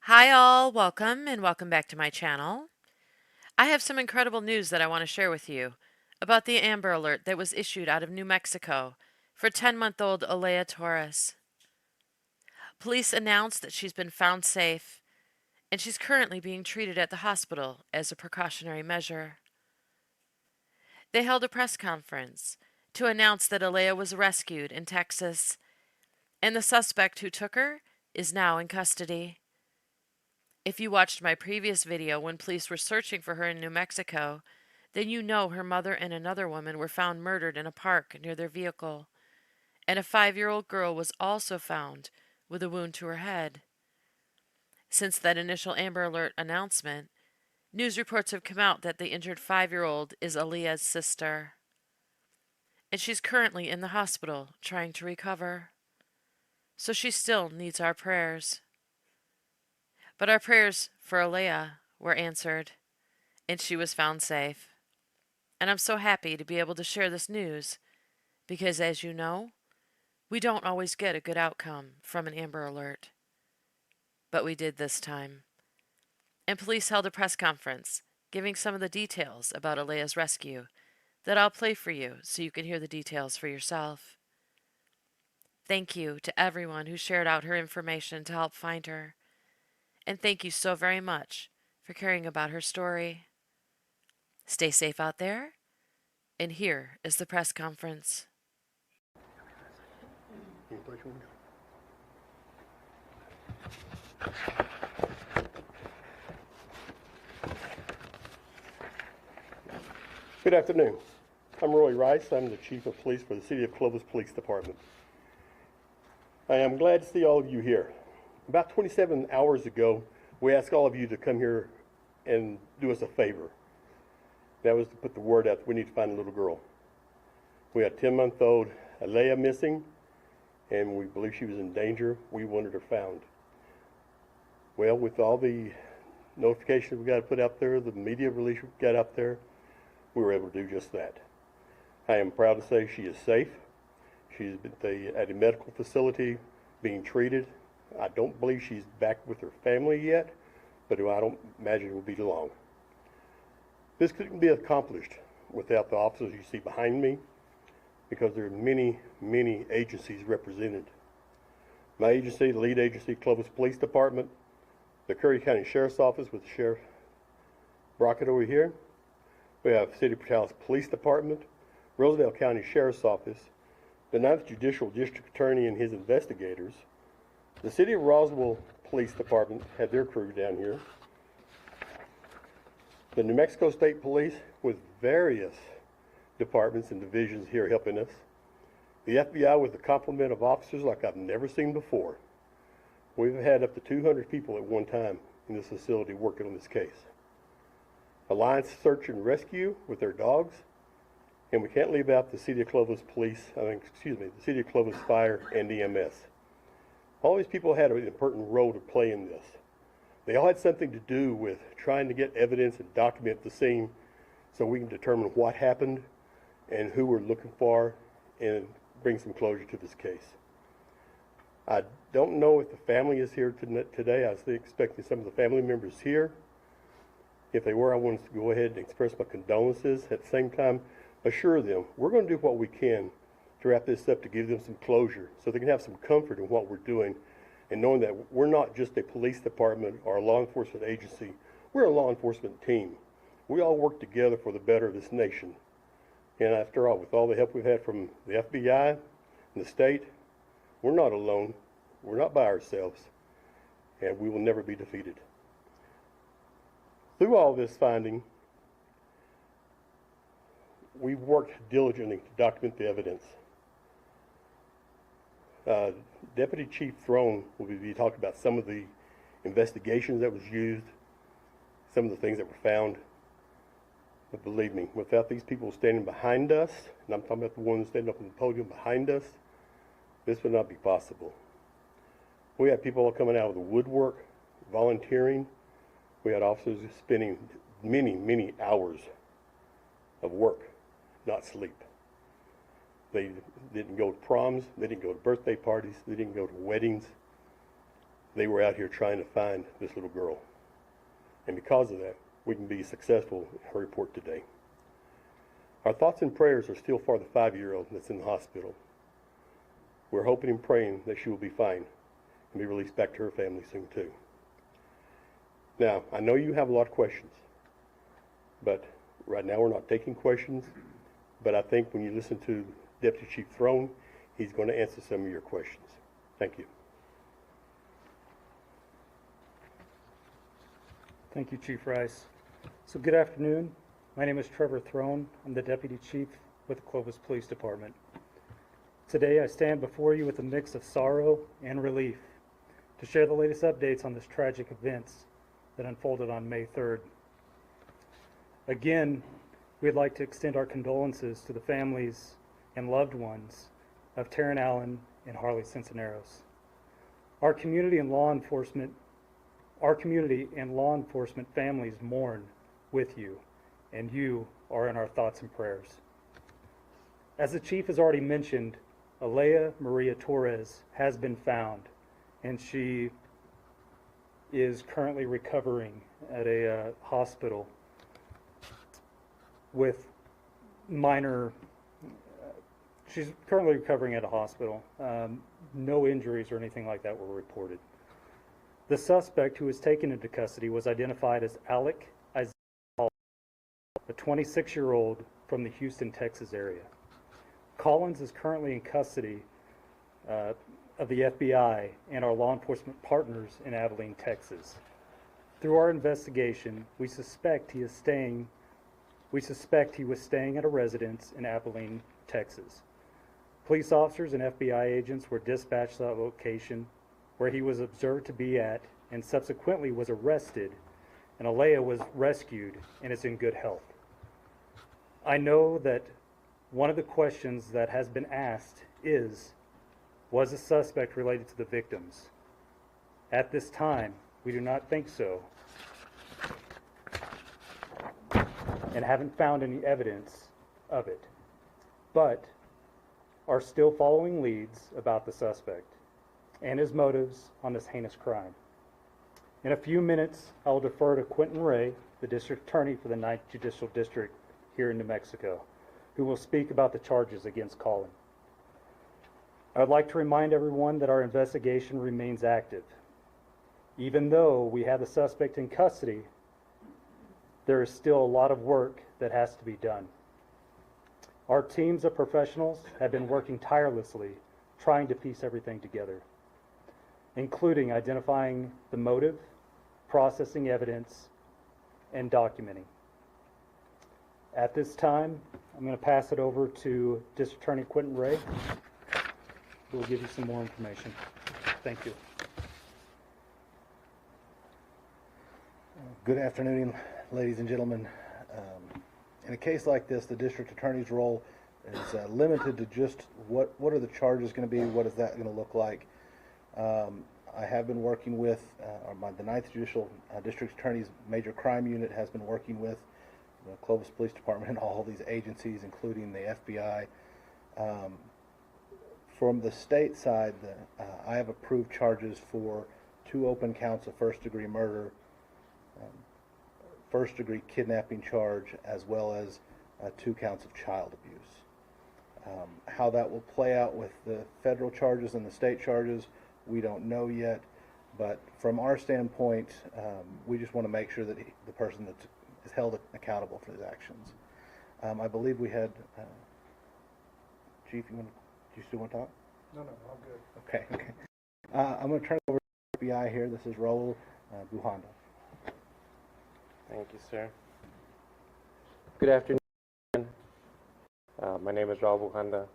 Hi, all. Welcome and welcome back to my channel. I have some incredible news that I want to share with you about the Amber Alert that was issued out of New Mexico for 10-month-old ELEIA Torres. Police announced that she's been found safe and she's currently being treated at the hospital as a precautionary measure. They held a press conference to announce that ELEIA was rescued in Texas and the suspect who took her is now in custody. If you watched my previous video when police were searching for her in New Mexico, then you know her mother and another woman were found murdered in a park near their vehicle, and a 5-year-old girl was also found with a wound to her head. Since that initial Amber Alert announcement, news reports have come out that the injured 5-year-old is Aaliyah's sister, and she's currently in the hospital trying to recover. So she still needs our prayers. But our prayers for Aaliyah were answered, and she was found safe. And I'm so happy to be able to share this news because, as you know, we don't always get a good outcome from an Amber Alert. But we did this time. And police held a press conference giving some of the details about Alea's rescue that I'll play for you so you can hear the details for yourself. Thank you to everyone who shared out her information to help find her. And thank you so very much for caring about her story. Stay safe out there. And here is the press conference. Good afternoon. I'm Roy Rice. I'm the Chief of Police for the City of Clovis Police Department. I am glad to see all of you here. About 27 hours ago, we asked all of you to come here and do us a favor. That was to put the word out that we need to find a little girl. We had 10-month-old ELEIA missing, and we believe she was in danger. We wanted her found. Well, with all the notifications we got to put out there, the media release we got out there, we were able to do just that. I am proud to say she is safe. She's at a medical facility being treated. I don't believe she's back with her family yet, but I don't imagine it will be long. This couldn't be accomplished without the officers you see behind me, because there are many, many agencies represented. My agency, the lead agency, Clovis Police Department, the Curry County Sheriff's Office with Sheriff Brockett over here. We have City of Portales Police Department, Rosedale County Sheriff's Office, the 9th Judicial District Attorney and his investigators. The City of Roswell Police Department had their crew down here. The New Mexico State Police with various departments and divisions here helping us. The FBI with a complement of officers like I've never seen before. We've had up to 200 people at one time in this facility working on this case. Alliance Search and Rescue with their dogs, and we can't leave out the City of Clovis the City of Clovis Fire and EMS. All these people had an important role to play in this. They all had something to do with trying to get evidence and document the scene so we can determine what happened and who we're looking for and bring some closure to this case. I don't know if the family is here today. I was expecting some of the family members here. If they were, I wanted to go ahead and express my condolences. At the same time, assure them we're going to do what we can to wrap this up to give them some closure so they can have some comfort in what we're doing and knowing that we're not just a police department or a law enforcement agency. We're a law enforcement team. We all work together for the better of this nation. And after all, with all the help we've had from the FBI and the state, we're not alone. We're not by ourselves. And we will never be defeated. Through all this finding, we've worked diligently to document the evidence. Deputy Chief Throne will be talking about some of the investigations that was used, some of the things that were found. But believe me, without these people standing behind us, and I'm talking about the ones standing up on the podium behind us, this would not be possible. We had people all coming out of the woodwork, volunteering. We had officers spending many, many hours of work, not sleep. They didn't go to proms, they didn't go to birthday parties, they didn't go to weddings. they were out here trying to find this little girl. And because of that, we can be successful in her report today. Our thoughts and prayers are still for the 5-year-old that's in the hospital. We're hoping and praying that she will be fine and be released back to her family soon too. Now, I know you have a lot of questions, but right now we're not taking questions, but I think when you listen to Deputy Chief Throne, he's going to answer some of your questions. Thank you. Thank you, Chief Rice. So good afternoon. My name is Trevor Throne. I'm the Deputy Chief with the Clovis Police Department. Today I stand before you with a mix of sorrow and relief to share the latest updates on this tragic events that unfolded on May 3rd. Again, we'd like to extend our condolences to the families and loved ones of Taryn Allen and Harley Censoneros. Our community and law enforcement families mourn with you, and you are in our thoughts and prayers. As the Chief has already mentioned, ELEIA Maria Torres has been found, and she is currently recovering at a hospital with minor, she's currently recovering at a hospital. No injuries or anything like that were reported. The suspect who was taken into custody was identified as Alec Isaiah, a 26-year-old from the Houston, Texas area. Collins is currently in custody of the FBI and our law enforcement partners in Abilene, Texas. Through our investigation, we suspect he was staying at a residence in Abilene, Texas. Police officers and FBI agents were dispatched to that location where he was observed to be at and subsequently was arrested, and ELEIA was rescued and is in good health. I know that one of the questions that has been asked is, was the suspect related to the victims? At this time, we do not think so, and haven't found any evidence of it, but are still following leads about the suspect and his motives on this heinous crime. In a few minutes, I will defer to Quentin Ray, the District Attorney for the 9th Judicial District here in New Mexico, who will speak about the charges against Colin. I would like to remind everyone that our investigation remains active. Even though we have the suspect in custody, there is still a lot of work that has to be done. Our teams of professionals have been working tirelessly trying to piece everything together, including identifying the motive, processing evidence, and documenting. At this time, I'm going to pass it over to District Attorney Quentin Ray, who will give you some more information. Thank you. Good afternoon, ladies and gentlemen. In a case like this, the district attorney's role is limited to just what are the charges going to be, what is that going to look like. I have been working with, the 9th Judicial District Attorney's Major Crime Unit has been working with the Clovis Police Department and all these agencies, including the FBI. From the state side, I have approved charges for 2 open counts of first-degree murder, first-degree kidnapping charge, as well as 2 counts of child abuse. How that will play out with the federal charges and the state charges, we don't know yet, but from our standpoint, we just want to make sure that the person that is held accountable for his actions. I believe we had, Chief, do you still want to talk? No, I'm good. Okay. I'm going to turn it over to the FBI here. This is Raul Buhanda. Thank you, sir. Good afternoon. My name is Raul Buhanda,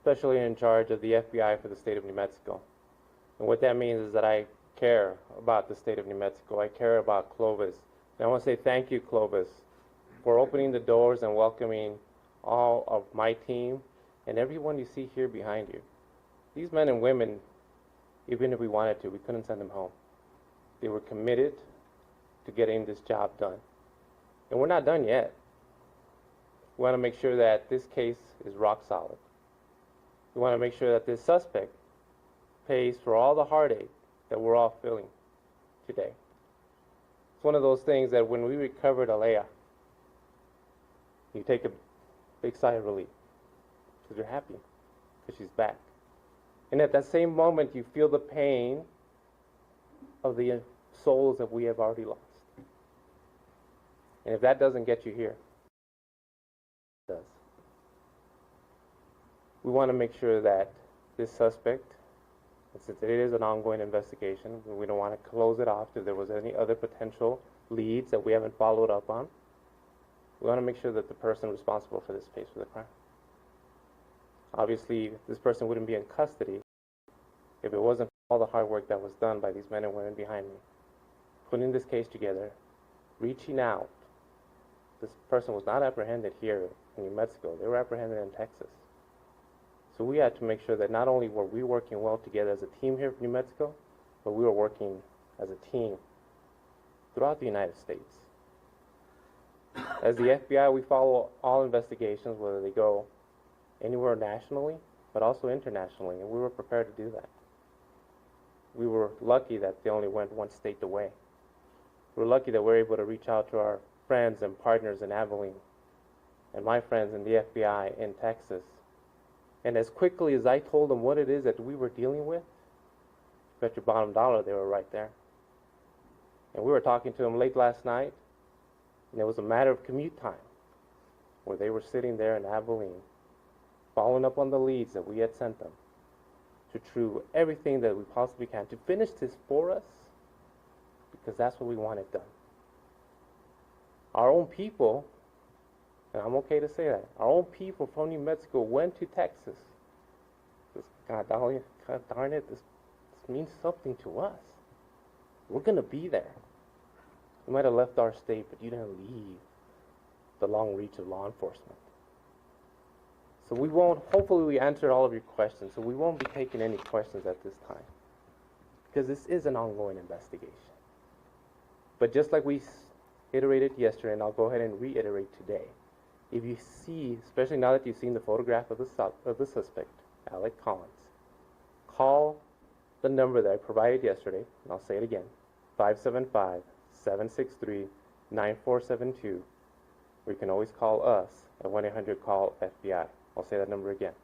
specially in charge of the FBI for the state of New Mexico. And what that means is that I care about the state of New Mexico. I care about Clovis. And I want to say thank you, Clovis, for opening the doors and welcoming all of my team and everyone you see here behind you. These men and women, even if we wanted to, we couldn't send them home. They were committed to getting this job done. And we're not done yet. We want to make sure that this case is rock solid. We want to make sure that this suspect pays for all the heartache that we're all feeling today. It's one of those things that when we recovered ELEIA, you take a big sigh of relief because you're happy because she's back. And at that same moment, you feel the pain of the souls that we have already lost. And if that doesn't get you here, it does. We want to make sure that this suspect, since it is an ongoing investigation, we don't want to close it off if there was any other potential leads that we haven't followed up on. We want to make sure that the person responsible for this pays for the crime. Obviously, this person wouldn't be in custody if it wasn't for all the hard work that was done by these men and women behind me, putting this case together, reaching out. This person was not apprehended here in New Mexico. They were apprehended in Texas. So we had to make sure that not only were we working well together as a team here in New Mexico, but we were working as a team throughout the United States. As the FBI, we follow all investigations, whether they go anywhere nationally, but also internationally, and we were prepared to do that. We were lucky that they only went one state away. We were lucky that we were able to reach out to our friends and partners in Abilene, and my friends in the FBI in Texas. And as quickly as I told them what it is that we were dealing with, bet your bottom dollar they were right there. And we were talking to them late last night, and it was a matter of commute time, where they were sitting there in Abilene, following up on the leads that we had sent them, to do everything that we possibly can to finish this for us, because that's what we wanted done. Our own people, and I'm okay to say that, our own people from New Mexico went to Texas. God darn it, this means something to us. We're going to be there. You might have left our state, but you didn't leave the long reach of law enforcement. So we won't, hopefully we answered all of your questions, so we won't be taking any questions at this time, because this is an ongoing investigation. But just like we iterated yesterday, and I'll go ahead and reiterate today, if you see, especially now that you've seen the photograph of the suspect, Alec Collins, call the number that I provided yesterday, and I'll say it again, 575-763-9472, or you can always call us at 1-800-CALL-FBI. I'll say that number again,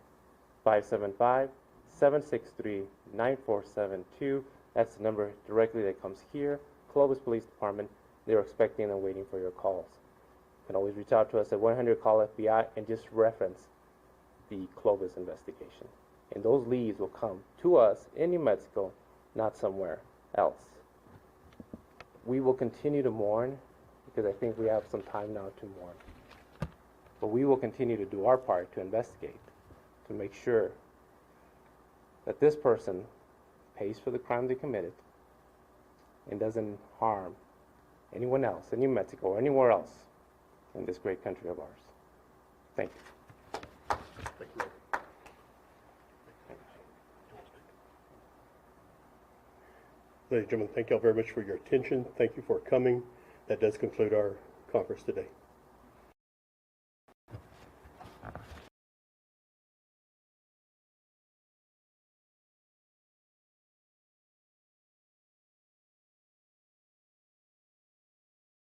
575-763-9472. That's the number directly that comes here, Clovis Police Department. They're expecting and waiting for your calls. You can always reach out to us at 1-800-CALL-FBI and just reference the Clovis investigation. And those leads will come to us in New Mexico, not somewhere else. We will continue to mourn, because I think we have some time now to mourn. But we will continue to do our part to investigate, to make sure that this person pays for the crime they committed and doesn't harm anyone else in New Mexico or anywhere else in this great country of ours. Thank you. Thank you. Ladies and gentlemen, thank you all very much for your attention. Thank you for coming. That does conclude our conference today.